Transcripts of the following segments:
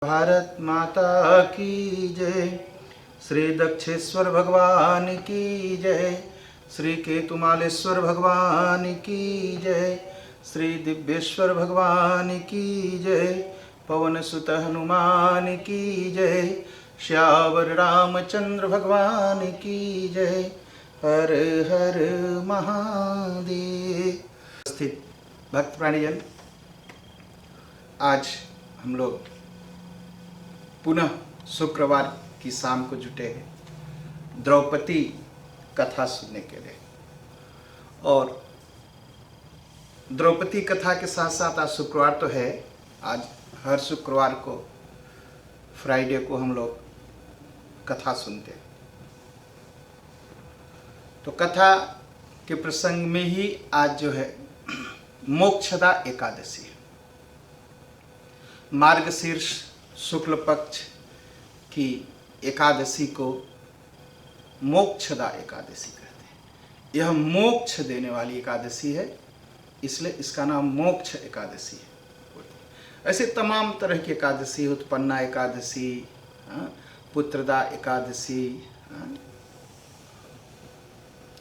भारत माता की जय। श्री दक्षेश्वर भगवान की जय। श्री केतुमालेश्वर भगवान की जय। श्री दिव्येश्वर भगवान की जय। पवन सुत हनुमान की जय। श्यावर रामचंद्र भगवान की जय। हर हर महादेव। स्थित भक्त प्राणीजन, आज हम लोग पुनः शुक्रवार की शाम को जुटे हैं द्रौपदी कथा सुनने के लिए। और द्रौपदी कथा के साथ साथ आज शुक्रवार तो है, आज हर शुक्रवार को फ्राइडे को हम लोग कथा सुनते हैं। तो कथा के प्रसंग में ही आज जो है मोक्षदा एकादशी है। मार्गशीर्ष शुक्ल पक्ष की एकादशी को मोक्षदा एकादशी कहते हैं। यह मोक्ष देने वाली एकादशी है, इसलिए इसका नाम मोक्ष एकादशी है। ऐसे तमाम तरह की एकादशी, उत्पन्ना एकादशी, पुत्रदा एकादशी,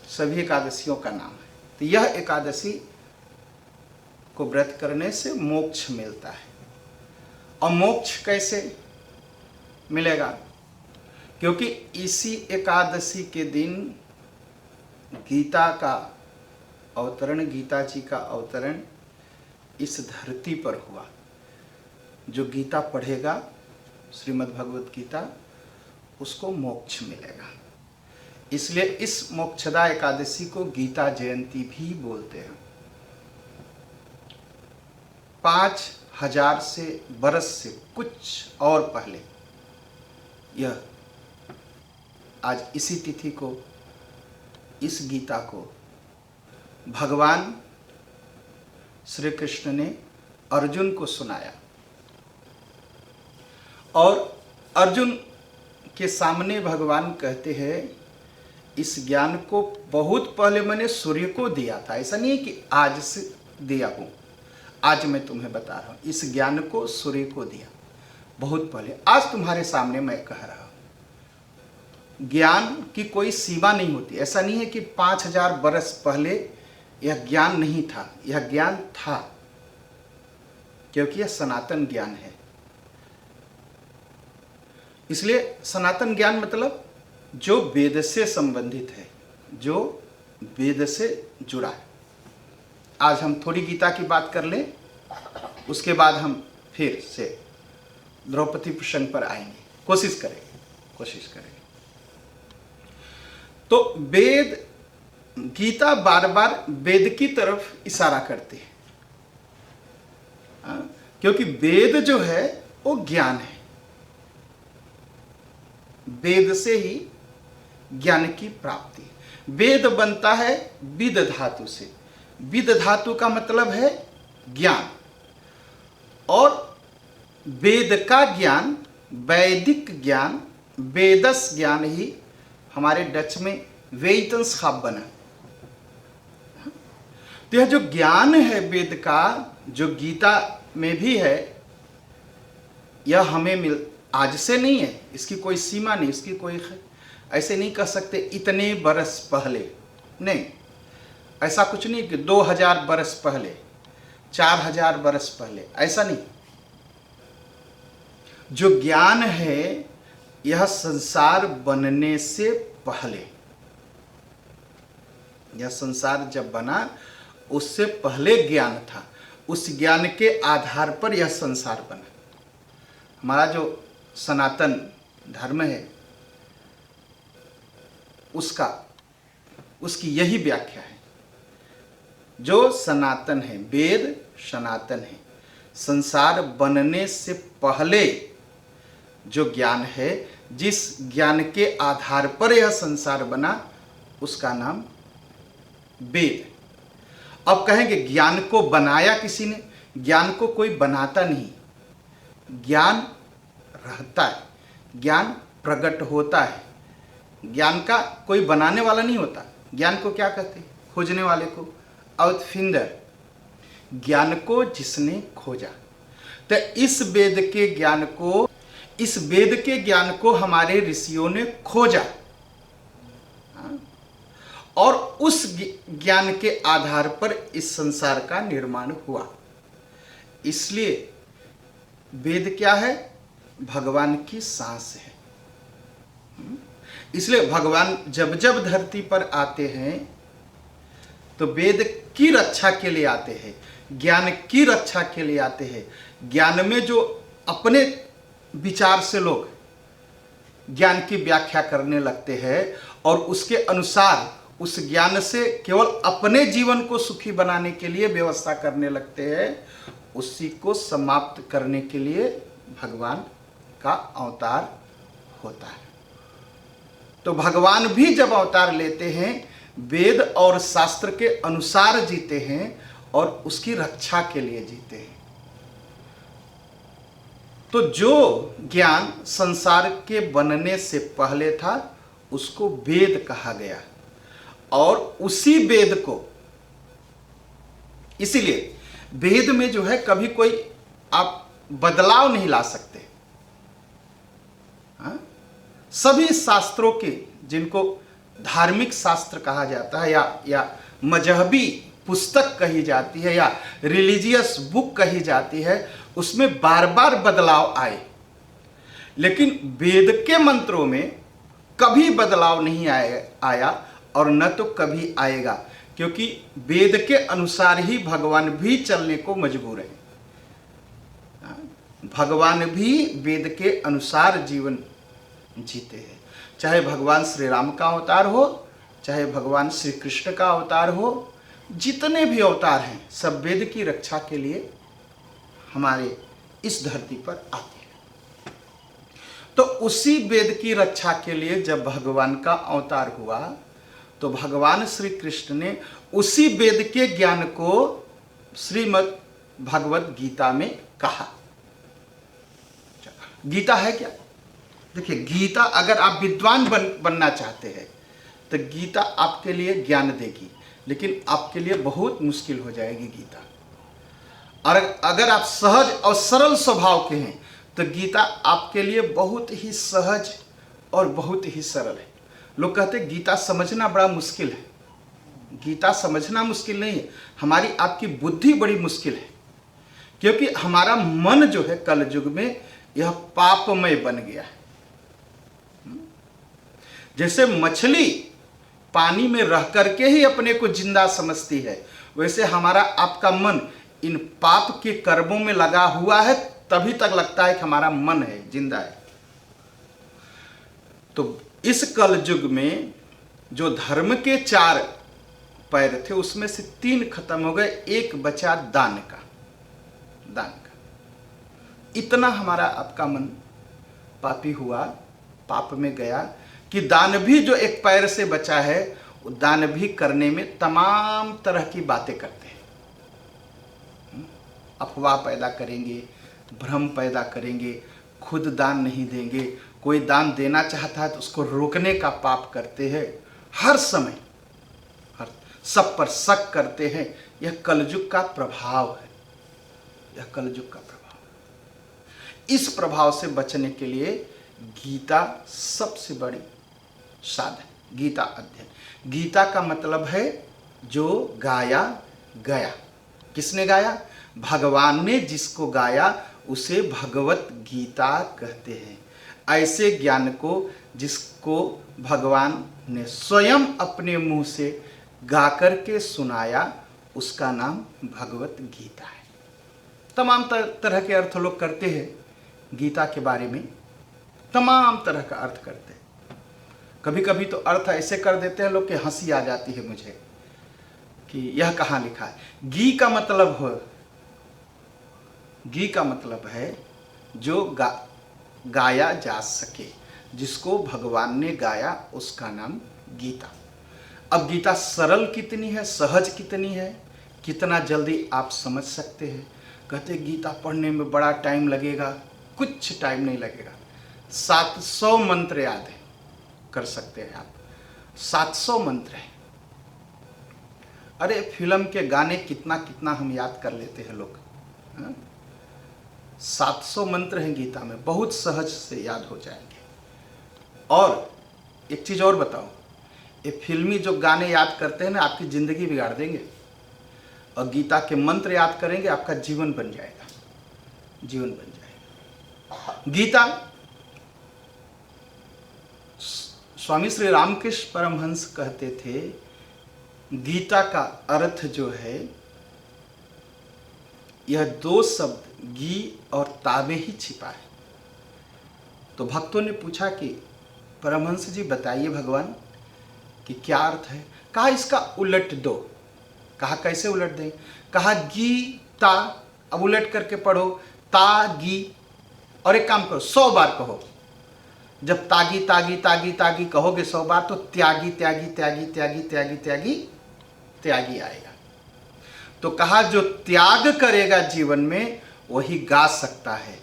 सभी एकादशियों का नाम है। तो यह एकादशी को व्रत करने से मोक्ष मिलता है। और मोक्ष कैसे मिलेगा? क्योंकि इसी एकादशी के दिन गीता का अवतरण, गीता जी का अवतरण इस धरती पर हुआ। जो गीता पढ़ेगा, श्रीमद् भगवत गीता, उसको मोक्ष मिलेगा। इसलिए इस मोक्षदा एकादशी को गीता जयंती भी बोलते हैं। 5000 से बरस से कुछ और पहले यह आज इसी तिथि को, इस गीता को भगवान श्री कृष्ण ने अर्जुन को सुनाया। और अर्जुन के सामने भगवान कहते हैं, इस ज्ञान को बहुत पहले मैंने सूर्य को दिया था। ऐसा नहीं है कि आज से दिया हूं, आज मैं तुम्हें बता रहा हूं। इस ज्ञान को सूर्य को दिया बहुत पहले, आज तुम्हारे सामने मैं कह रहा हूं। ज्ञान की कोई सीमा नहीं होती। ऐसा नहीं है कि 5000 बरस पहले यह ज्ञान नहीं था, यह ज्ञान था, क्योंकि यह सनातन ज्ञान है। इसलिए सनातन ज्ञान मतलब जो वेद से संबंधित है, जो वेद से जुड़ा है। आज हम थोड़ी गीता की बात कर लें, उसके बाद हम फिर से द्रौपदी प्रसंग पर आएंगे। कोशिश करेंगे। तो वेद, गीता बार बार वेद की तरफ इशारा करती है, क्योंकि वेद जो है वो ज्ञान है। वेद से ही ज्ञान की प्राप्ति। वेद बनता है विद धातु से। विद धातु का मतलब है ज्ञान। और वेद का ज्ञान, वैदिक ज्ञान, वेदस ज्ञान ही हमारे डच में वेतंसखाप बना। तो यह जो ज्ञान है वेद का, जो गीता में भी है, यह हमें आज से नहीं है। इसकी कोई सीमा नहीं, इसकी कोई ऐसे नहीं कह सकते इतने बरस पहले, नहीं, ऐसा कुछ नहीं कि 2000 बरस पहले, 4000 बरस पहले, ऐसा नहीं। जो ज्ञान है यह संसार बनने से पहले, यह संसार जब बना उससे पहले ज्ञान था। उस ज्ञान के आधार पर यह संसार बना। हमारा जो सनातन धर्म है उसकी यही व्याख्या है। जो सनातन है, वेद सनातन है। संसार बनने से पहले जो ज्ञान है, जिस ज्ञान के आधार पर यह संसार बना, उसका नाम वेद। अब कहेंगे ज्ञान को बनाया किसी ने? ज्ञान को कोई बनाता नहीं, ज्ञान रहता है, ज्ञान प्रकट होता है। ज्ञान का कोई बनाने वाला नहीं होता। ज्ञान को क्या कहते हैं? खोजने वाले को, आउटफिंडर। ज्ञान को जिसने खोजा। तो इस वेद के ज्ञान को हमारे ऋषियों ने खोजा और उस ज्ञान के आधार पर इस संसार का निर्माण हुआ। इसलिए वेद क्या है? भगवान की सांस है। इसलिए भगवान जब जब धरती पर आते हैं तो वेद की रक्षा के लिए आते हैं, ज्ञान की रक्षा के लिए आते हैं। ज्ञान में जो अपने विचार से लोग ज्ञान की व्याख्या करने लगते हैं और उसके अनुसार उस ज्ञान से केवल अपने जीवन को सुखी बनाने के लिए व्यवस्था करने लगते हैं, उसी को समाप्त करने के लिए भगवान का अवतार होता है। तो भगवान भी जब अवतार लेते हैं वेद और शास्त्र के अनुसार जीते हैं और उसकी रक्षा के लिए जीते हैं। तो जो ज्ञान संसार के बनने से पहले था उसको वेद कहा गया और उसी वेद को, इसीलिए वेद में जो है कभी कोई आप बदलाव नहीं ला सकते। सभी शास्त्रों के, जिनको धार्मिक शास्त्र कहा जाता है या मजहबी पुस्तक कही जाती है या रिलीजियस बुक कही जाती है, उसमें बार बार बदलाव आए, लेकिन वेद के मंत्रों में कभी बदलाव नहीं आया और न तो कभी आएगा, क्योंकि वेद के अनुसार ही भगवान भी चलने को मजबूर है। भगवान भी वेद के अनुसार जीवन जीते हैं। चाहे भगवान श्री राम का अवतार हो, चाहे भगवान श्री कृष्ण का अवतार हो, जितने भी अवतार हैं सब वेद की रक्षा के लिए हमारे इस धरती पर आते हैं। तो उसी वेद की रक्षा के लिए जब भगवान का अवतार हुआ तो भगवान श्री कृष्ण ने उसी वेद के ज्ञान को श्रीमद् भगवत गीता में कहा। गीता है क्या? देखिए, गीता अगर आप विद्वान बनना चाहते हैं तो गीता आपके लिए ज्ञान देगी, लेकिन आपके लिए बहुत मुश्किल हो जाएगी गीता। और अगर आप सहज और सरल स्वभाव के हैं तो गीता आपके लिए बहुत ही सहज और बहुत ही सरल है। लोग कहते हैं गीता समझना बड़ा मुश्किल है। गीता समझना मुश्किल नहीं है, हमारी आपकी बुद्धि बड़ी मुश्किल है, क्योंकि हमारा मन जो है कल युग में यह पापमय बन गया है। जैसे मछली पानी में रह करके ही अपने को जिंदा समझती है, वैसे हमारा आपका मन इन पाप के कर्मों में लगा हुआ है, तभी तक लगता है कि हमारा मन है, जिंदा है। तो इस कल युग में जो धर्म के 4 पैर थे उसमें से 3 खत्म हो गए, एक बचा दान का। इतना हमारा आपका मन पापी हुआ, पाप में गया कि दान भी जो एक पैर से बचा है वो दान भी करने में तमाम तरह की बातें करते हैं। अफवाह पैदा करेंगे, भ्रम पैदा करेंगे, खुद दान नहीं देंगे, कोई दान देना चाहता है तो उसको रोकने का पाप करते हैं। हर समय सब पर शक करते हैं। यह कलयुग का प्रभाव है, यह कलयुग का प्रभाव। इस प्रभाव से बचने के लिए गीता सबसे बड़ी साधन, गीता अध्ययन। गीता का मतलब है जो गाया गया। किसने गाया? भगवान ने जिसको गाया उसे भगवत गीता कहते हैं। ऐसे ज्ञान को जिसको भगवान ने स्वयं अपने मुंह से गा करके सुनाया, उसका नाम भगवत गीता है। तमाम तरह के अर्थ लोग करते हैं गीता के बारे में, तमाम तरह का अर्थ करते हैं। कभी कभी तो अर्थ ऐसे कर देते हैं लोग कि हंसी आ जाती है मुझे कि यह कहाँ लिखा है। गी का मतलब है जो गाया जा सके, जिसको भगवान ने गाया उसका नाम गीता। अब गीता सरल कितनी है, सहज कितनी है, कितना जल्दी आप समझ सकते हैं। कहते गीता पढ़ने में बड़ा टाइम लगेगा, कुछ टाइम नहीं लगेगा। 700 मंत्र याद है, कर सकते हैं आप। 700 मंत्र है। अरे फिल्म के गाने कितना कितना हम याद कर लेते हैं लोग। 700 मंत्र हैं गीता में, बहुत सहज से याद हो जाएंगे। और एक चीज़ और बताओ, ये फिल्मी जो गाने याद करते हैं ना, आपकी ज़िंदगी बिगाड़ देंगे। और गीता के मंत्र याद करेंगे, आपका जीवन बन जाएगा, जीवन बन जाएगा। गीता, स्वामी श्री रामकृष्ण परमहंस कहते थे, गीता का अर्थ जो है यह 2 शब्द गी और ता में ही छिपा है। तो भक्तों ने पूछा कि परमहंस जी बताइए भगवान कि क्या अर्थ है। कहा इसका उलट दो। कहा कैसे उलट दें। कहा गीता, अब उलट करके पढ़ो, तागी, और एक काम करो 100 बार कहो। जब तागी तागी तागी तागी कहोगे 100 बार तो त्यागी त्यागी त्यागी त्यागी त्यागी त्यागी त्यागी आएगा। तो कहा जो त्याग करेगा जीवन में वही गा सकता है,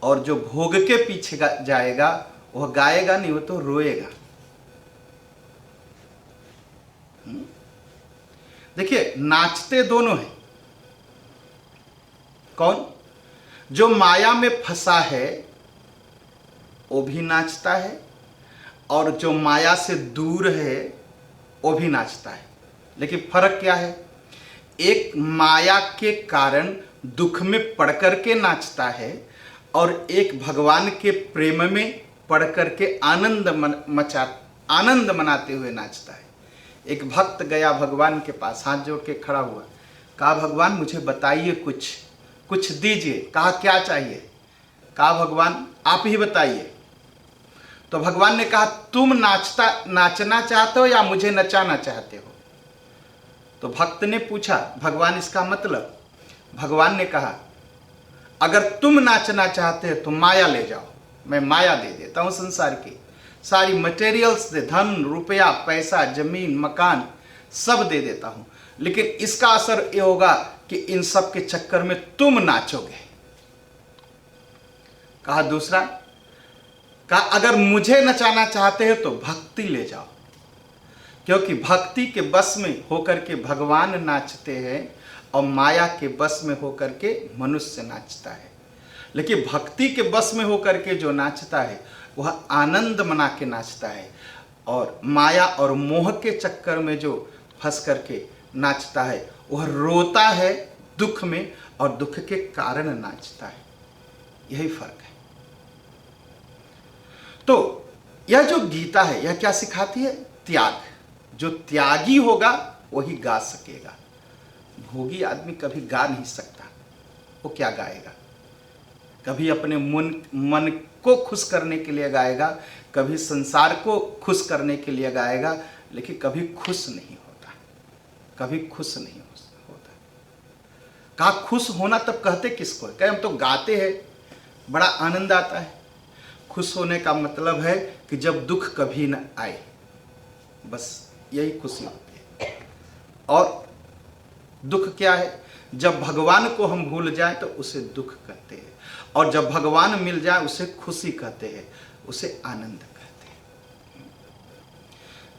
और जो भोग के पीछे जाएगा वह गाएगा नहीं, वो तो रोएगा। देखिए नाचते दोनों हैं। कौन? जो माया में फंसा है वो भी नाचता है, और जो माया से दूर है वो भी नाचता है। लेकिन फर्क क्या है? एक माया के कारण दुख में पड़ करके नाचता है, और एक भगवान के प्रेम में पड़ करके आनंद मनाते हुए नाचता है। एक भक्त गया भगवान के पास, हाथ जोड़ के खड़ा हुआ, कहा भगवान मुझे बताइए, कुछ दीजिए। कहा क्या चाहिए? कहा भगवान आप ही बताइए। तो भगवान ने कहा तुम नाचना चाहते हो या मुझे नचाना चाहते हो? तो भक्त ने पूछा भगवान इसका मतलब? भगवान ने कहा अगर तुम नाचना चाहते हो तो माया ले जाओ, मैं माया दे देता हूं, संसार की सारी मटेरियल्स दे, धन रुपया पैसा जमीन मकान सब दे देता हूं, लेकिन इसका असर ये होगा कि इन सब के चक्कर में तुम नाचोगे। कहा दूसरा? कहा अगर मुझे नचाना चाहते हो तो भक्ति ले जाओ, क्योंकि भक्ति के बस में होकर के भगवान नाचते हैं और माया के बस में होकर के मनुष्य नाचता है। लेकिन भक्ति के बस में होकर के जो नाचता है वह आनंद मना के नाचता है, और माया और मोह के चक्कर में जो फंस करके नाचता है वह रोता है दुख में, और दुख के कारण नाचता है। यही फर्क है। तो यह जो गीता है यह क्या सिखाती है? त्याग। जो त्यागी होगा वही गा सकेगा। भोगी आदमी कभी गा नहीं सकता। वो क्या गाएगा? कभी अपने मन को खुश करने के लिए गाएगा, कभी संसार को खुश करने के लिए गाएगा, लेकिन कभी खुश नहीं होता, कभी खुश नहीं होता। कहा खुश होना तब कहते किसको? कहे हम तो गाते हैं, बड़ा आनंद आता है। खुश होने का मतलब है कि जब दुख कभी न आए, बस यही खुशी होती है। और दुख क्या है? जब भगवान को हम भूल जाएं तो उसे दुख कहते हैं, और जब भगवान मिल जाए उसे खुशी कहते हैं, उसे आनंद कहते हैं।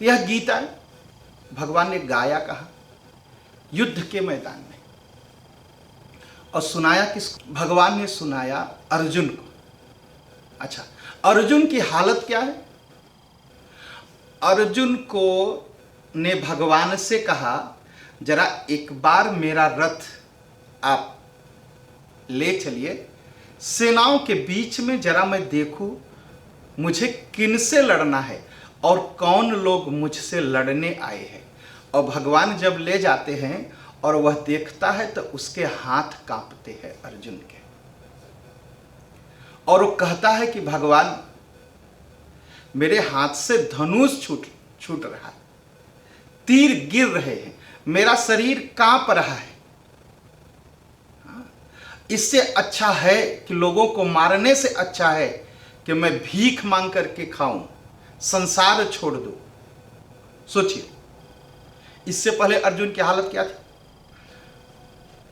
यह गीता भगवान ने गाया कहा? युद्ध के मैदान में। और सुनाया किसको? भगवान ने सुनाया अर्जुन को। अच्छा, अर्जुन की हालत क्या है? अर्जुन को ने भगवान से कहा जरा एक बार मेरा रथ आप ले चलिए, सेनाओं के बीच में जरा मैं देखूं मुझे किनसे लड़ना है और कौन लोग मुझसे लड़ने आए हैं। और भगवान जब ले जाते हैं और वह देखता है तो उसके हाथ कांपते हैं अर्जुन के, और वो कहता है कि भगवान मेरे हाथ से धनुष छूट रहा है, तीर गिर रहे हैं, मेरा शरीर कांप रहा है। इससे अच्छा है कि लोगों को मारने से अच्छा है कि मैं भीख मांग करके खाऊं, संसार छोड़ दूं। सोचिए, इससे पहले अर्जुन की हालत क्या थी?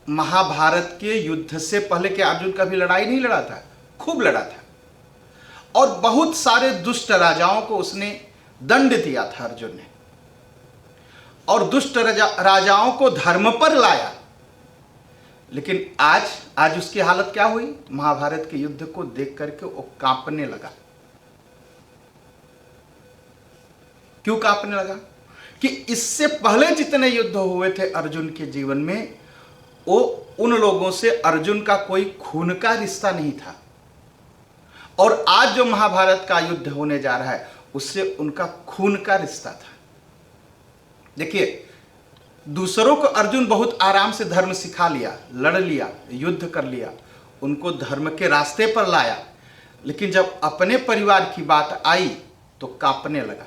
महाभारत के युद्ध से पहले क्या अर्जुन कभी लड़ाई नहीं लड़ा था? खूब लड़ा था, और बहुत सारे दुष्ट राजाओं को उसने दंड दिया था अर्जुन ने, और दुष्ट राजाओं को धर्म पर लाया। लेकिन आज उसकी हालत क्या हुई? महाभारत के युद्ध को देख करके वो कांपने लगा। क्यों कांपने लगा? कि इससे पहले जितने युद्ध हुए थे अर्जुन के जीवन में, वो उन लोगों से अर्जुन का कोई खून का रिश्ता नहीं था, और आज जो महाभारत का युद्ध होने जा रहा है उससे उनका खून का रिश्ता था। देखिए, दूसरों को अर्जुन बहुत आराम से धर्म सिखा लिया, लड़ लिया, युद्ध कर लिया, उनको धर्म के रास्ते पर लाया, लेकिन जब अपने परिवार की बात आई तो कांपने लगा।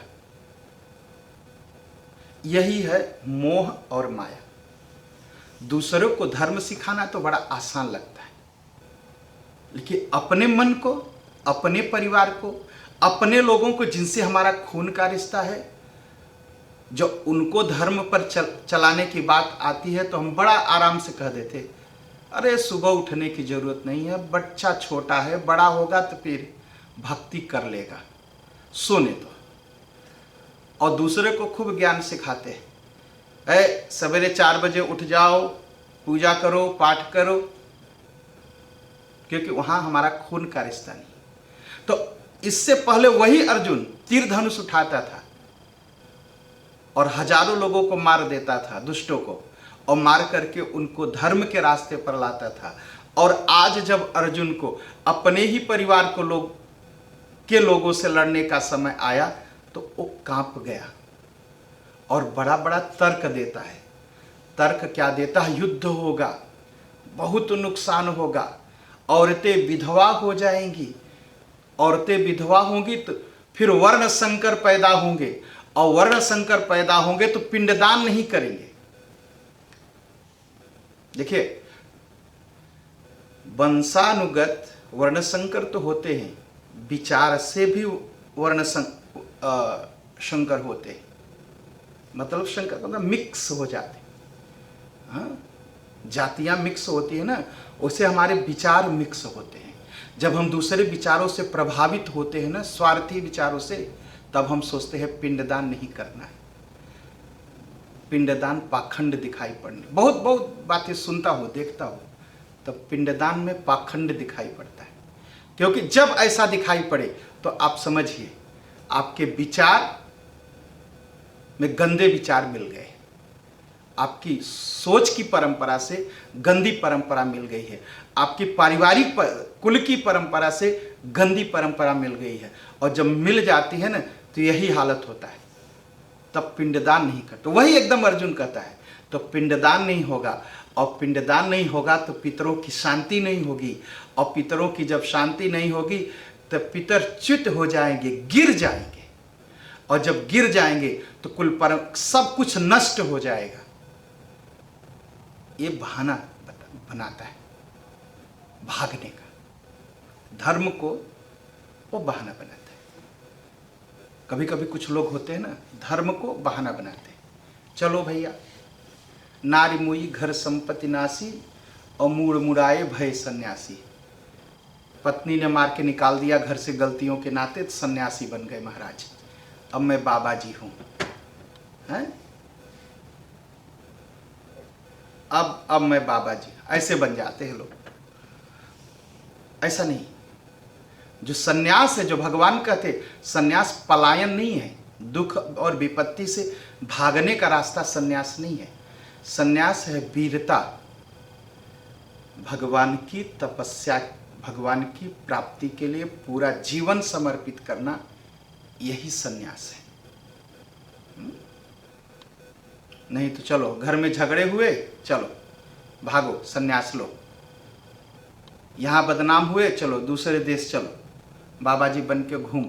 यही है मोह और माया। दूसरों को धर्म सिखाना तो बड़ा आसान लगता है, लेकिन अपने मन को, अपने परिवार को, अपने लोगों को जिनसे हमारा खून का रिश्ता है, जो उनको धर्म पर चलाने की बात आती है तो हम बड़ा आराम से कह देते, अरे सुबह उठने की जरूरत नहीं है, बच्चा छोटा है, बड़ा होगा तो फिर भक्ति कर लेगा, सोने दो। और दूसरे को खूब ज्ञान सिखाते हैं, सवेरे 4 बजे उठ जाओ, पूजा करो, पाठ करो, क्योंकि वहां हमारा खून का रिश्ता नहीं। तो इससे पहले वही अर्जुन तीर धनुष उठाता था और हजारों लोगों को मार देता था, दुष्टों को, और मार करके उनको धर्म के रास्ते पर लाता था। और आज जब अर्जुन को अपने ही परिवार को लोगों से लड़ने का समय आया तो वो कांप गया और बड़ा बड़ा तर्क देता है। तर्क क्या देता है? युद्ध होगा, बहुत नुकसान होगा, औरतें विधवा हो जाएंगी, औरतें विधवा होंगी तो फिर वर्ण संकर पैदा होंगे, और वर्ण संकर पैदा होंगे तो पिंडदान नहीं करेंगे। देखिए, वंशानुगत वर्ण संकर तो होते हैं, विचार से भी वर्ण संकर होते हैं, मतलब संकर मतलब मिक्स हो जाते हैं। हाँ, जातियां मिक्स होती है ना, उससे हमारे विचार मिक्स होते हैं। जब हम दूसरे विचारों से प्रभावित होते हैं ना, स्वार्थी विचारों से, तब हम सोचते हैं पिंडदान नहीं करना है। पिंडदान पाखंड दिखाई पड़ने, बहुत बातें सुनता हूँ, देखता हूँ, तब पिंडदान में पाखंड दिखाई पड़ता है। क्योंकि जब ऐसा दिखाई पड़े तो आप समझिए आपके विचार में गंदे विचार मिल गए, आपकी सोच की परंपरा से गंदी परंपरा मिल गई है, आपकी पारिवारिक कुल की परंपरा से गंदी परंपरा मिल गई है। और जब मिल जाती है ना तो यही हालत होता है, तब पिंडदान नहीं करते। तो वही एकदम अर्जुन कहता है, तो पिंडदान नहीं होगा, और पिंडदान नहीं होगा तो पितरों की शांति नहीं होगी, और पितरों की जब शांति नहीं होगी तो पितर च्युत हो जाएंगे, गिर जाएंगे, और जब गिर जाएंगे तो कुल पर सब कुछ नष्ट हो जाएगा। ये बहाना बनाता है भागने का, धर्म को वो बहाना बनाता है। कभी कभी कुछ लोग होते हैं ना, धर्म को बहाना बनाते हैं, चलो भैया नारी मुई घर संपत्ति नासी और मूड़ मुड़ाए भय सन्यासी। पत्नी ने मार के निकाल दिया घर से गलतियों के नाते, तो सन्यासी बन गए महाराज, अब मैं बाबा जी हूं, हैं? अब मैं बाबा जी, ऐसे बन जाते हैं लोग। ऐसा नहीं, जो सन्यास है, जो भगवान कहते, सन्यास पलायन नहीं है, दुख और विपत्ति से भागने का रास्ता सन्यास नहीं है। सन्यास है वीरता, भगवान की तपस्या, भगवान की प्राप्ति के लिए पूरा जीवन समर्पित करना, यही सन्यास है। नहीं तो चलो घर में झगड़े हुए, चलो भागो सन्यास लो, यहां बदनाम हुए, चलो दूसरे देश चलो, बाबा जी बन के घूम,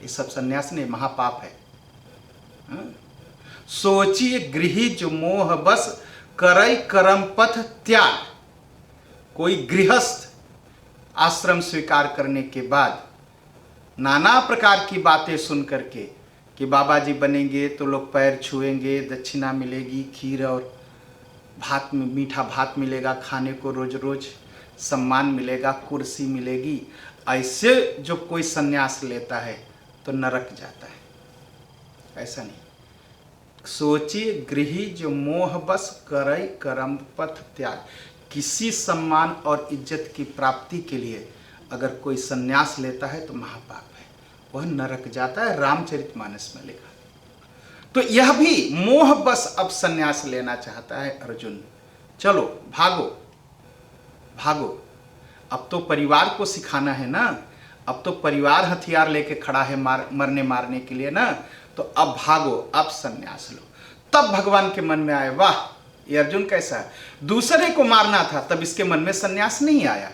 ये सब सन्यास नहीं, महापाप है। सोचिए गृही जो मोह बस करई कर्म पथ त्याग। कोई गृहस्थ आश्रम स्वीकार करने के बाद नाना प्रकार की बातें सुन करके कि बाबा जी बनेंगे तो लोग पैर छुएंगे, दक्षिणा मिलेगी, खीर और भात में मीठा भात मिलेगा खाने को, रोज रोज सम्मान मिलेगा, कुर्सी मिलेगी, ऐसे जो कोई सन्यास लेता है तो नरक जाता है। ऐसा नहीं, सोचिए गृही जो मोह बस करई कर्म पथ त्याग। किसी सम्मान और इज्जत की प्राप्ति के लिए अगर कोई संन्यास लेता है तो महापाप है, वह नरक जाता है, रामचरितमानस में लिखा। तो यह भी मोह बस अब संन्यास लेना चाहता है अर्जुन। चलो भागो भागो, अब तो परिवार को सिखाना है ना, अब तो परिवार हथियार लेके खड़ा है मरने मारने के लिए ना, तो अब भागो, अब संन्यास लो। तब भगवान के मन में आए, वाह ये अर्जुन कैसा है, दूसरे को मारना था तब इसके मन में संन्यास नहीं आया,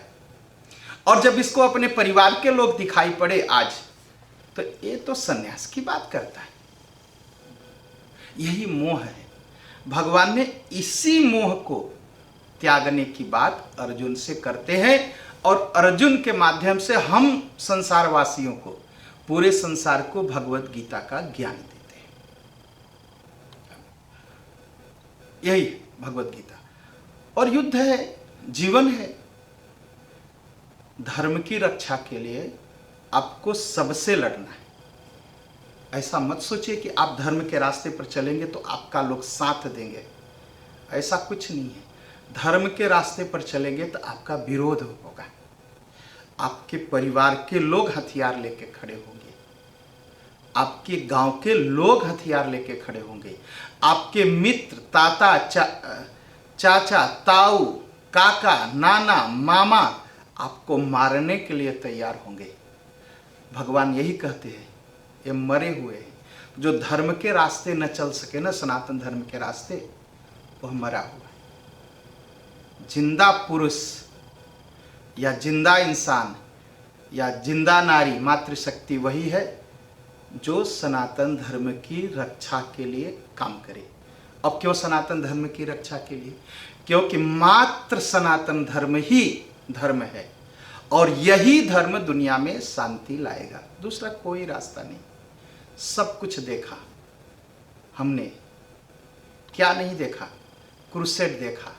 और जब इसको अपने परिवार के लोग दिखाई पड़े आज, तो ये तो संन्यास की बात करता है। यही मोह है। भगवान ने इसी मोह को त्यागने की बात अर्जुन से करते हैं, और अर्जुन के माध्यम से हम संसारवासियों को, पूरे संसार को भगवत गीता का ज्ञान देते हैं। यही भगवत गीता। और युद्ध है, जीवन है। धर्म की रक्षा के लिए आपको सबसे लड़ना है। ऐसा मत सोचिए कि आप धर्म के रास्ते पर चलेंगे तो आपका लोग साथ देंगे, ऐसा कुछ नहीं है। धर्म के रास्ते पर चलेंगे तो आपका विरोध होगा, आपके परिवार के लोग हथियार लेके खड़े होंगे, आपके गांव के लोग हथियार लेके खड़े होंगे, आपके मित्र, ताता, चाचा, ताऊ, काका, नाना, मामा आपको मारने के लिए तैयार होंगे। भगवान यही कहते हैं, ये मरे हुए हैं। जो धर्म के रास्ते न चल सके ना, सनातन धर्म के रास्ते, वह मरा हुआ है। जिंदा पुरुष या जिंदा इंसान या जिंदा नारी, मातृशक्ति वही है जो सनातन धर्म की रक्षा के लिए काम करे। अब क्यों सनातन धर्म की रक्षा के लिए? क्योंकि मात्र सनातन धर्म ही धर्म है, और यही धर्म दुनिया में शांति लाएगा, दूसरा कोई रास्ता नहीं। सब कुछ देखा हमने, क्या नहीं देखा? क्रूसेड देखा,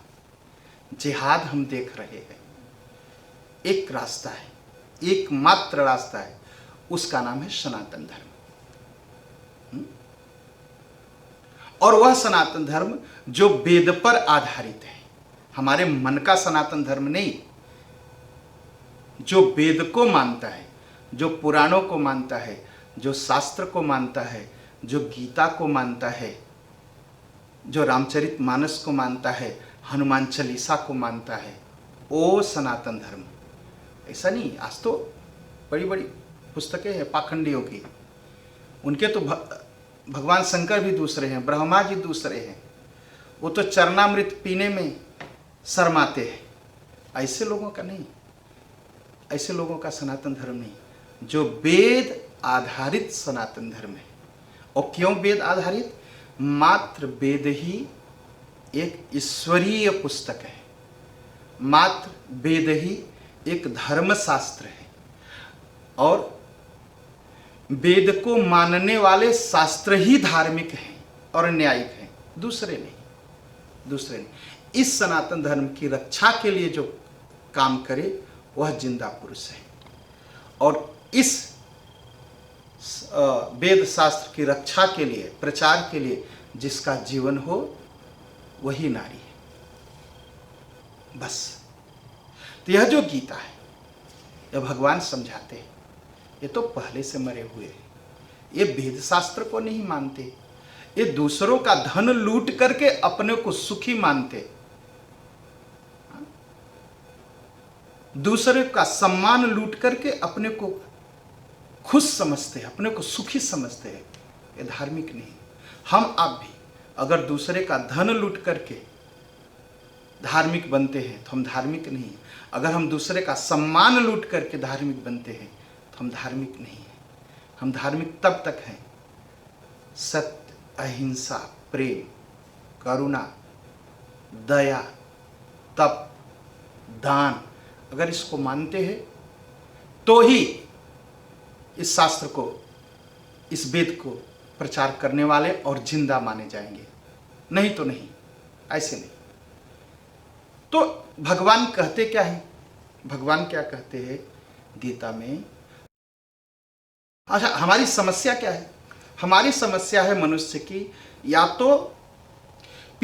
जिहाद हम देख रहे हैं। एक रास्ता है, एकमात्र रास्ता है, उसका नाम है सनातन धर्म। और वह सनातन धर्म जो वेद पर आधारित है, हमारे मन का सनातन धर्म नहीं, जो वेद को मानता है, जो पुराणों को मानता है, जो शास्त्र को मानता है, जो गीता को मानता है, जो रामचरितमानस को मानता है, हनुमान चालीसा को मानता है, वो सनातन धर्म। ऐसा नहीं, आज तो बड़ी बड़ी पुस्तकें हैं पाखंडियों की, उनके तो भगवान शंकर भी दूसरे हैं, ब्रह्मा जी दूसरे हैं, वो तो चरणामृत पीने में शर्माते हैं। ऐसे लोगों का नहीं, ऐसे लोगों का सनातन धर्म नहीं। जो वेद आधारित सनातन धर्म है। और क्यों वेद आधारित? मात्र वेद ही एक ईश्वरीय पुस्तक है, मात्र वेद ही एक धर्मशास्त्र है, और वेद को मानने वाले शास्त्र ही धार्मिक हैं और न्यायिक हैं, दूसरे नहीं, दूसरे नहीं। इस सनातन धर्म की रक्षा के लिए जो काम करे वह जिंदा पुरुष है, और इस वेद शास्त्र की रक्षा के लिए, प्रचार के लिए जिसका जीवन हो वही नारी है, बस। तो यह जो गीता है, यह भगवान समझाते हैं। ये तो पहले से मरे हुए हैं, ये वेद शास्त्र को नहीं मानते, ये दूसरों का धन लूट करके अपने को सुखी मानते, दूसरे का सम्मान लूट करके अपने को खुश समझते हैं, अपने को सुखी समझते हैं। ये धार्मिक नहीं। हम आप भी अगर दूसरे का धन लूट करके धार्मिक बनते हैं तो हम धार्मिक नहीं। अगर हम दूसरे का सम्मान लूट करके धार्मिक बनते हैं तो हम धार्मिक नहीं हैं। हम धार्मिक तब तक हैं सत्य, अहिंसा, प्रेम, करुणा, दया, तप, दान, अगर इसको मानते हैं तो ही इस शास्त्र को, इस वेद को प्रचार करने वाले और जिंदा माने जाएंगे, नहीं तो नहीं, ऐसे नहीं। तो भगवान कहते क्या है? भगवान क्या कहते हैं गीता में? अच्छा, हमारी समस्या क्या है? हमारी समस्या है मनुष्य की, या तो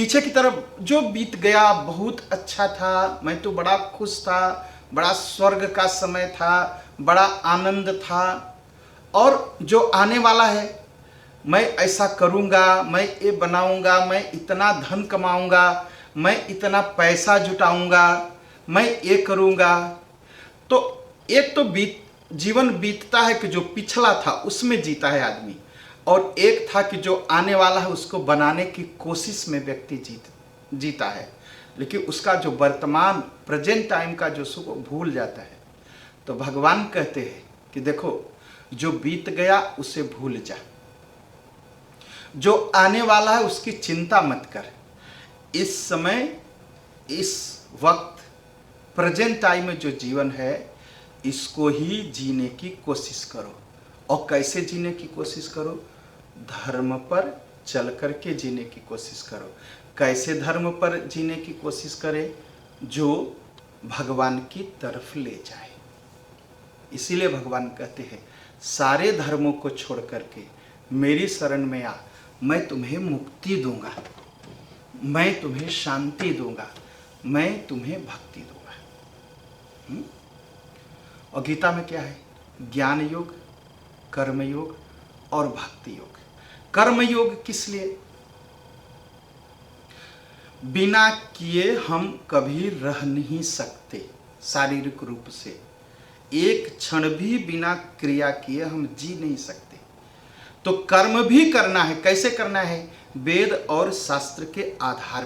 पीछे की तरफ जो बीत गया बहुत अच्छा था, मैं तो बड़ा खुश था, बड़ा स्वर्ग का समय था, बड़ा आनंद था, और जो आने वाला है मैं ऐसा करूँगा, मैं ये बनाऊँगा, मैं इतना धन कमाऊँगा, मैं इतना पैसा जुटाऊँगा, मैं ये करूँगा। तो एक तो जीवन बीतता है कि जो पिछला था उसमें जीता है आदमी, और एक था कि जो आने वाला है उसको बनाने की कोशिश में व्यक्ति जीता है, लेकिन उसका जो वर्तमान प्रेजेंट टाइम का जो सुख भूल जाता है। तो भगवान कहते हैं कि देखो, जो बीत गया उसे भूल जा, जो आने वाला है उसकी चिंता मत कर। इस समय, इस वक्त, प्रेजेंट टाइम में जो जीवन है इसको ही जीने की कोशिश करो। और कैसे जीने की कोशिश करो? धर्म पर चल करके जीने की कोशिश करो। कैसे धर्म पर जीने की कोशिश करें? जो भगवान की तरफ ले जाए। इसीलिए भगवान कहते हैं सारे धर्मों को छोड़ करके मेरी शरण में आ, मैं तुम्हें मुक्ति दूंगा, मैं तुम्हें शांति दूंगा, मैं तुम्हें भक्ति दूंगा। और गीता में क्या है? ज्ञान योग, कर्म योग और भक्ति योग। कर्म योग किस लिए? बिना किए हम कभी रह नहीं सकते। शारीरिक रूप से एक क्षण भी बिना क्रिया किए हम जी नहीं सकते। तो कर्म भी करना है। कैसे करना है? वेद और शास्त्र के आधार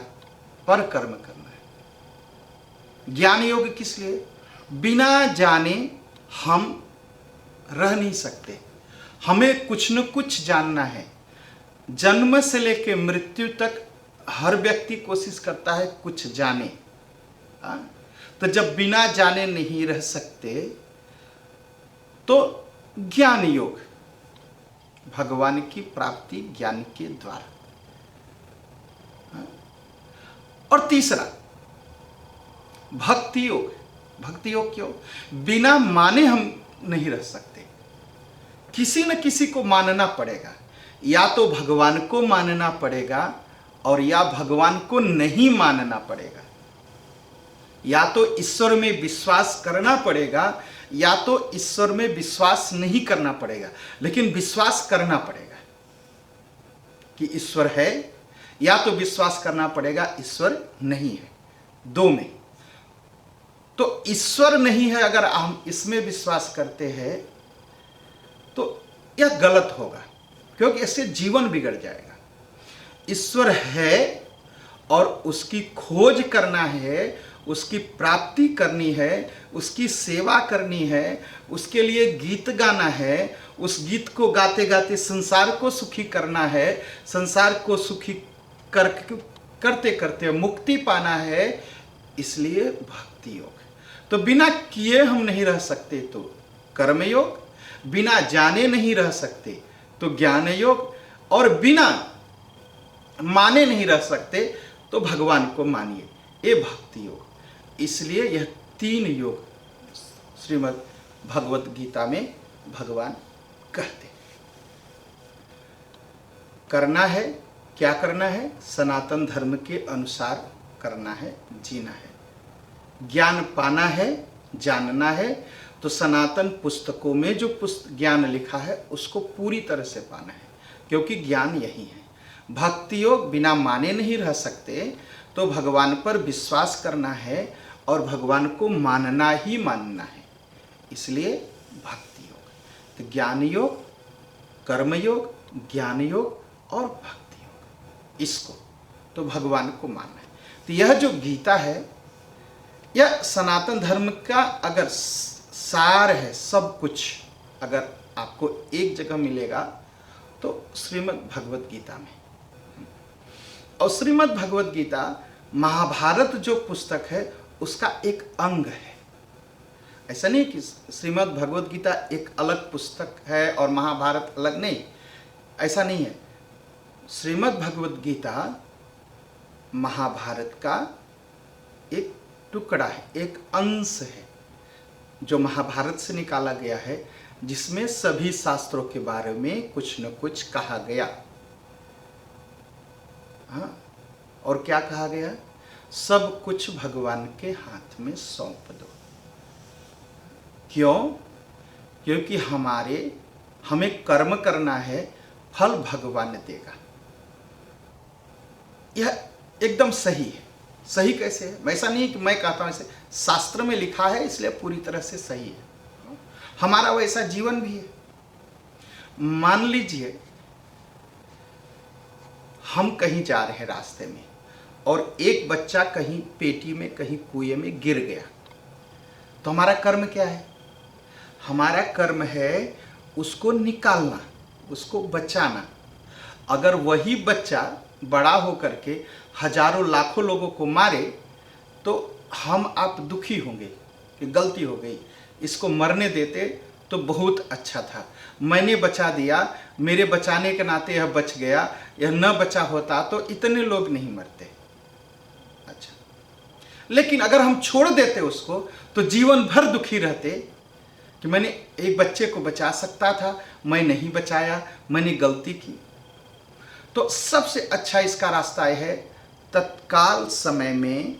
पर कर्म करना है। ज्ञान योग किस लिए? बिना जाने हम रह नहीं सकते, हमें कुछ न कुछ जानना है। जन्म से लेकर मृत्यु तक हर व्यक्ति कोशिश करता है कुछ जाने। तो जब बिना जाने नहीं रह सकते तो ज्ञान योग, भगवान की प्राप्ति ज्ञान के द्वारा। और तीसरा भक्ति योग। भक्ति योग क्यों? बिना माने हम नहीं रह सकते, किसी न किसी को मानना पड़ेगा। या तो भगवान को मानना पड़ेगा और या भगवान को नहीं मानना पड़ेगा। या तो ईश्वर में विश्वास करना पड़ेगा या तो ईश्वर में विश्वास नहीं करना पड़ेगा, लेकिन विश्वास करना पड़ेगा कि ईश्वर है, या तो विश्वास करना पड़ेगा ईश्वर नहीं है। दो में तो ईश्वर नहीं है, अगर हम इसमें विश्वास करते हैं तो यह गलत होगा, क्योंकि इससे जीवन बिगड़ जाएगा। ईश्वर है और उसकी खोज करना है, उसकी प्राप्ति करनी है, उसकी सेवा करनी है, उसके लिए गीत गाना है, उस गीत को गाते गाते संसार को सुखी करना है, संसार को सुखी करते करते मुक्ति पाना है। इसलिए भक्ति योग। तो बिना किए हम नहीं रह सकते तो कर्म योग, बिना जाने नहीं रह सकते तो ज्ञान योग, और बिना माने नहीं रह सकते तो भगवान को मानिए, ये भक्ति योग। इसलिए यह तीन योग श्रीमद् भगवत गीता में भगवान कहते। करना है, क्या करना है? सनातन धर्म के अनुसार करना है, जीना है। ज्ञान पाना है, जानना है, तो सनातन पुस्तकों में जो ज्ञान लिखा है उसको पूरी तरह से पाना है, क्योंकि ज्ञान यही है। भक्ति योग, बिना माने नहीं रह सकते तो भगवान पर विश्वास करना है और भगवान को मानना ही मानना है, इसलिए भक्ति योग। तो ज्ञान योग, कर्म योग, ज्ञान योग और भक्ति योग, इसको तो भगवान को मानना है। तो यह जो गीता है यह सनातन धर्म का अगर सार है, सब कुछ अगर आपको एक जगह मिलेगा तो श्रीमद् भगवत गीता में। और श्रीमद् भगवत गीता महाभारत जो पुस्तक है उसका एक अंग है। ऐसा नहीं कि श्रीमद् भगवत गीता एक अलग पुस्तक है और महाभारत अलग, नहीं, ऐसा नहीं है। श्रीमद् भगवत गीता महाभारत का एक टुकड़ा है, एक अंश है जो महाभारत से निकाला गया है, जिसमें सभी शास्त्रों के बारे में कुछ न कुछ कहा गया। हाँ, और क्या कहा गया? सब कुछ भगवान के हाथ में सौंप दो। क्यों? क्योंकि हमें कर्म करना है, फल भगवान देगा। यह एकदम सही है। सही कैसे है? ऐसा नहीं कि मैं कहता हूं, ऐसे शास्त्र में लिखा है इसलिए पूरी तरह से सही है। हमारा वैसा जीवन भी है। मान लीजिए हम कहीं जा रहे हैं रास्ते में और एक बच्चा कहीं पेटी में, कहीं कुएं में गिर गया, तो हमारा कर्म क्या है? हमारा कर्म है उसको निकालना, उसको बचाना। अगर वही बच्चा बड़ा होकर के हजारों लाखों लोगों को मारे तो हम आप दुखी होंगे कि गलती हो गई, इसको मरने देते तो बहुत अच्छा था, मैंने बचा दिया, मेरे बचाने के नाते यह बच गया, यह न बचा होता तो इतने लोग नहीं मरते। अच्छा, लेकिन अगर हम छोड़ देते उसको तो जीवन भर दुखी रहते कि मैंने एक बच्चे को बचा सकता था, मैं नहीं बचाया, मैंने गलती की। तो सबसे अच्छा इसका रास्ता है तत्काल समय में,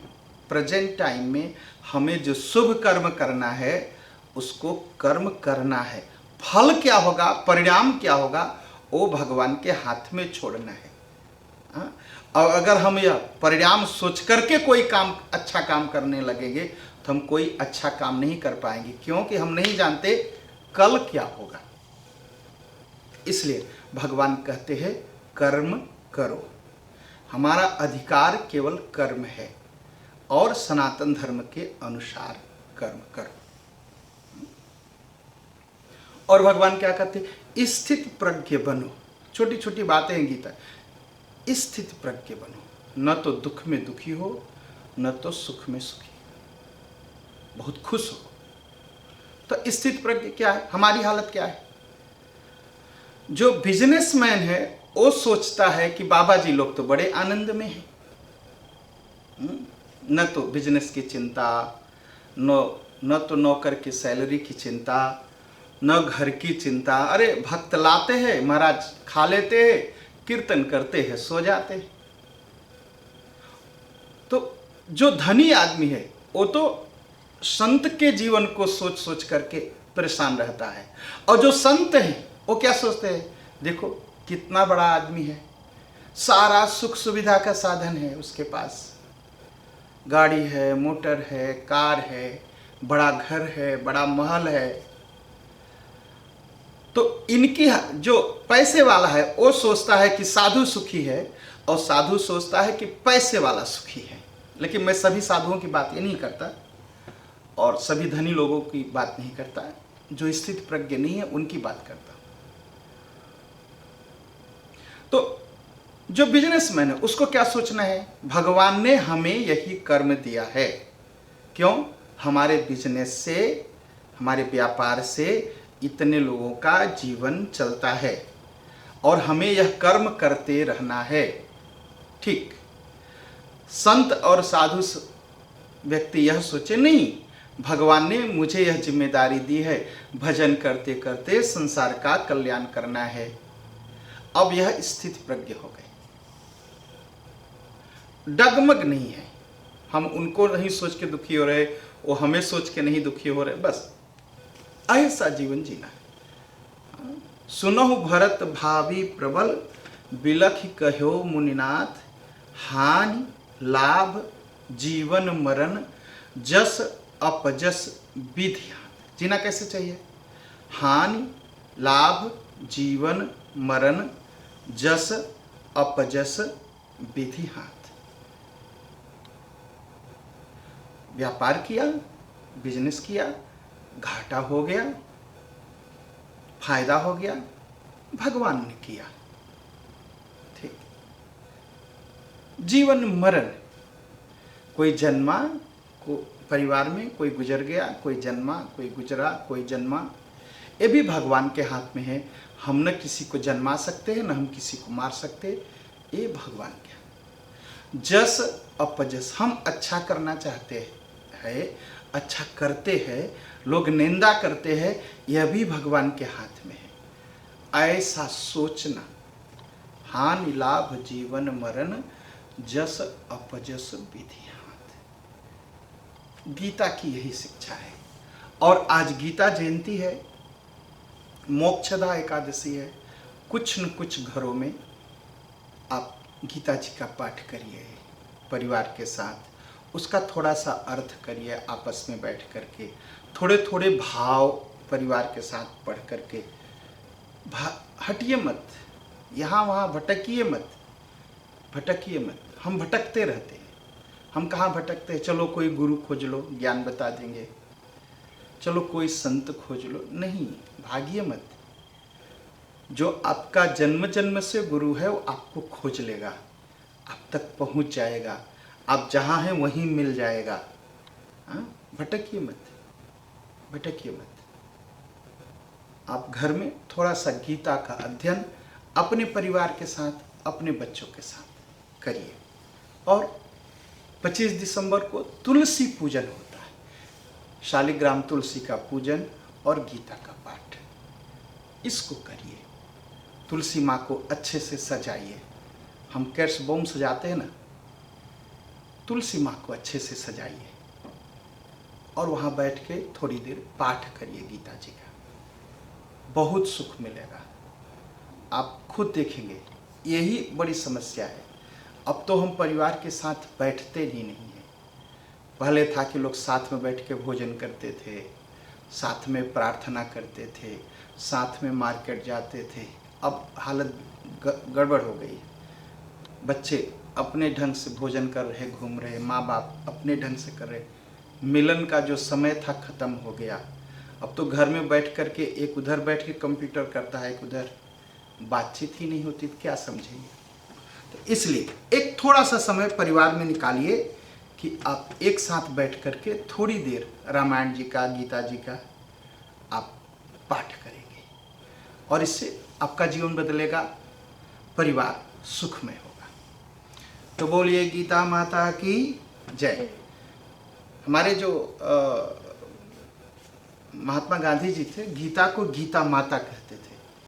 प्रेजेंट टाइम में हमें जो शुभ कर्म करना है उसको कर्म करना है। फल क्या होगा, परिणाम क्या होगा, वो भगवान के हाथ में छोड़ना है। और अगर हम यह परिणाम सोच करके कोई काम, अच्छा काम करने लगेंगे तो हम कोई अच्छा काम नहीं कर पाएंगे, क्योंकि हम नहीं जानते कल क्या होगा। इसलिए भगवान कहते हैं कर्म करो। हमारा अधिकार केवल कर्म है और सनातन धर्म के अनुसार कर्म करो। और भगवान क्या कहते हैं? स्थित प्रज्ञ बनो। छोटी छोटी बातें हैं गीता। स्थित प्रज्ञ बनो, न तो दुख में दुखी हो, न तो सुख में सुखी, बहुत खुश हो। तो स्थित प्रज्ञ क्या है? हमारी हालत क्या है? जो बिजनेसमैन है वो सोचता है कि बाबा जी लोग तो बड़े आनंद में हैं, न तो बिजनेस की चिंता, न तो नौकर की सैलरी की चिंता, न घर की चिंता। अरे भक्त लाते हैं महाराज, खा लेते हैं, कीर्तन करते हैं, सो जाते हैं। तो जो धनी आदमी है वो तो संत के जीवन को सोच सोच करके परेशान रहता है। और जो संत है वो क्या सोचते हैं? देखो कितना बड़ा आदमी है, सारा सुख सुविधा का साधन है उसके पास, गाड़ी है, मोटर है, कार है, बड़ा घर है, बड़ा महल है। तो इनकी जो पैसे वाला है वो सोचता है कि साधु सुखी है, और साधु सोचता है कि पैसे वाला सुखी है। लेकिन मैं सभी साधुओं की बात ये नहीं करता और सभी धनी लोगों की बात नहीं करता, जो स्थित प्रज्ञ नहीं है उनकी बात करता। तो जो बिजनेसमैन है उसको क्या सोचना है? भगवान ने हमें यही कर्म दिया है। क्यों? हमारे बिजनेस से, हमारे व्यापार से इतने लोगों का जीवन चलता है और हमें यह कर्म करते रहना है। ठीक, संत और साधु व्यक्ति यह सोचे नहीं, भगवान ने मुझे यह जिम्मेदारी दी है, भजन करते करते संसार का कल्याण करना है। अब यह स्थित प्रज्ञ हो गए, डगमग नहीं है। हम उनको नहीं सोच के दुखी हो रहे, वो हमें सोच के नहीं दुखी हो रहे, बस ऐसा जीवन जीना है। सुनहु भरत भावी प्रबल, बिलखि कहो मुनिनाथ, हानि लाभ जीवन मरण, जस अपजस विधि हाथ। जीना कैसे चाहिए? हानि लाभ जीवन मरण, जस अपजस विधि हाथ। व्यापार किया, बिजनेस किया, घाटा हो गया, फायदा हो गया, भगवान ने किया। ठीक, जीवन मरण, कोई जन्मा, को परिवार में कोई गुजर गया, कोई जन्मा, कोई गुजरा, कोई जन्मा, ये भी भगवान के हाथ में है। हम न किसी को जन्मा सकते हैं, न हम किसी को मार सकते, ये भगवान के हाथ। जस अपजस, हम अच्छा करना चाहते हैं, अच्छा करते हैं, लोग निंदा करते हैं, यह भी भगवान के हाथ में है। ऐसा सोचना, हानि लाभ जीवन मरण, जस अपजस विधियात। गीता की यही शिक्षा है। और आज गीता जयंती है, मोक्षदा एकादशी है। कुछ न कुछ घरों में आप गीता जी का पाठ करिए परिवार के साथ, उसका थोड़ा सा अर्थ करिए आपस में बैठ करके, थोड़े थोड़े भाव परिवार के साथ पढ़ करके। हटिए मत, यहाँ वहाँ भटकिए मत, भटकिए मत। हम भटकते रहते हैं। हम कहाँ भटकते हैं? चलो कोई गुरु खोज लो, ज्ञान बता देंगे, चलो कोई संत खोज लो। नहीं, भागिए मत। जो आपका जन्म जन्म से गुरु है वो आपको खोज लेगा, आप तक पहुंच जाएगा, आप जहाँ हैं वहीं मिल जाएगा। भटकिए मत, भटकिए मत। आप घर में थोड़ा सा गीता का अध्ययन अपने परिवार के साथ, अपने बच्चों के साथ करिए। और 25 दिसंबर को तुलसी पूजन होता है, शालिग्राम तुलसी का पूजन और गीता का पाठ, इसको करिए। तुलसी माँ को अच्छे से सजाइए। हम कैर्स बम सजाते हैं ना, तुलसी माँ को अच्छे से सजाइए और वहाँ बैठ के थोड़ी देर पाठ करिए गीता जी का। बहुत सुख मिलेगा, आप खुद देखेंगे। यही बड़ी समस्या है, अब तो हम परिवार के साथ बैठते ही नहीं हैं। पहले था कि लोग साथ में बैठ के भोजन करते थे, साथ में प्रार्थना करते थे, साथ में मार्केट जाते थे। अब हालत गड़बड़ हो गई। बच्चे अपने ढंग से भोजन कर रहे, घूम रहे, माँ बाप अपने ढंग से कर रहे। मिलन का जो समय था ख़त्म हो गया। अब तो घर में बैठ कर के एक उधर बैठ के कंप्यूटर करता है, एक उधर, बातचीत ही नहीं होती, तो क्या समझेंगे। तो इसलिए एक थोड़ा सा समय परिवार में निकालिए कि आप एक साथ बैठ कर के थोड़ी देर रामायण जी का, गीता जी का आप पाठ करेंगे और इससे आपका जीवन बदलेगा, परिवार सुखमय होगा। तो बोलिए गीता माता की जय। हमारे जो महात्मा गांधी जी थे, गीता को गीता माता कहते थे।